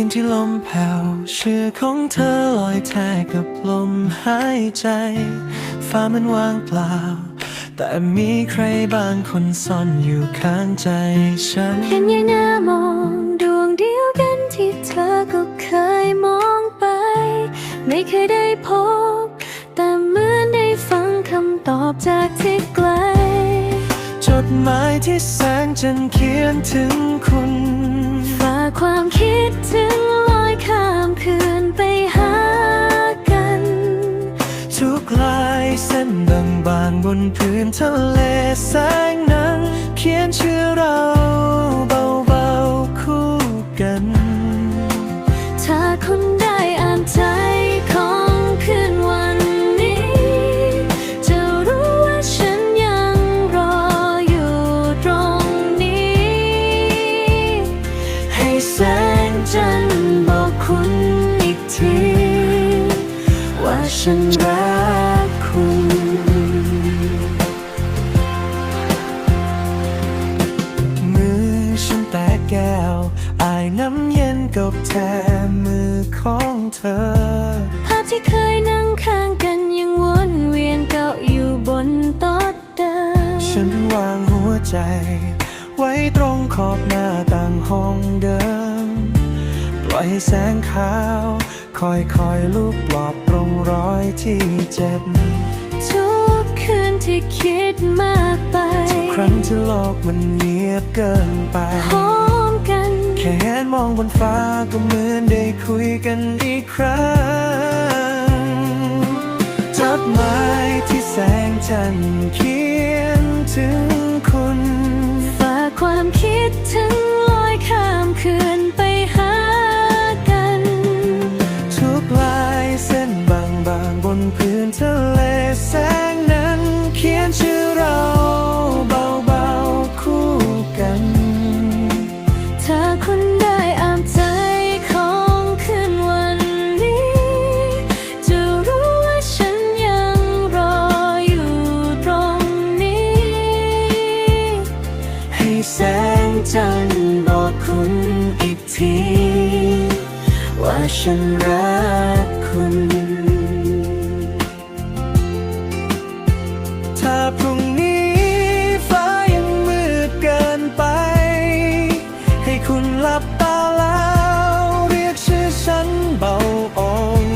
นที่ลมแผ่วชื่อของเธอลอยแทนกับลมหายใจฟ้ามันว่างเปล่าแต่มีใครบางคนซ่อนอยู่ข้างใจฉันเห็นยังน่ามองดวงเดียวกันที่เธอก็เคยมองไปไม่เคยได้พบแต่เหมือนได้ฟังคำตอบจากที่ไกลจดหมายที่แสงจันทร์เขียนถึงคุณฝากความคิดถึงลอยข้ามคืนไปหากันทุกลายเส้นบางๆบนพื้นทะเลแสงนั้นเขียนชื่อเราเบาๆคู่กันถ้าคุณได้อ่านใจของคืนวันนี้จะรู้ว่าฉันยังรออยู่ตรงนี้ให้แสงจันทร์บอกคุณอีกทีว่าฉันรักคุณมือฉันแตะแก้วอายน้ำเย็นกับแทนมือของเธอภาพที่เคยนั่งข้างกันยังวนเวียนเก่าอยู่บนโต๊ะเดิมฉันวางหัวใจไว้ตรงขอบหน้าต่างห้องเดิมปล่อยแสงขาวคอยลูบปลอบตรงรอยที่เจ็บทุกคืนที่คิดมากไปทุกครั้งที่โลกมันเงียบเกินไปพร้อมกันแค่มองบนฟ้าก็เหมือนได้คุยกันอีกครั้งจดหมายที่แสงจันทร์เขียนถึงคุณฝากความคิดถึงลอยข้ามคืนไปหากันทุกลายเส้นบางๆบนพื้นทะเลแสงนั้นเขียนชื่อเราเบาๆคู่กันถ้าคุณได้อ่านใจของคืนวันนี้จะรู้ว่าฉันยังรออยู่ตรงนี้ให้แสงจันทร์บอกคุณอีกทีว่าฉันรักคุณถ้าพรุ่งนี้ฟ้ายังมืดเกินไปให้คุณหลับตาแล้วเรียกชื่อฉันเบาอ่อน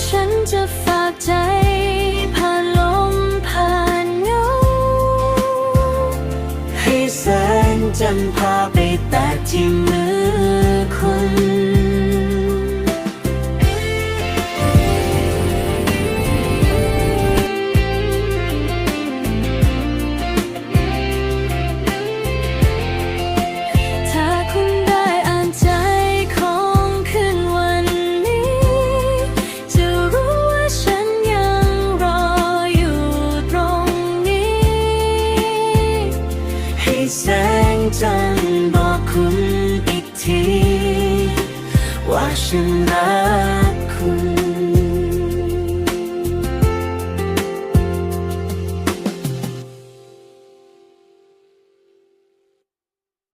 ฉันจะฝากใจผ่านลมผ่านเงาให้แสงจันทร์พาไปแตะที่มือคุณแสงจันทร์บอกคุณอีกทีว่าฉันรัก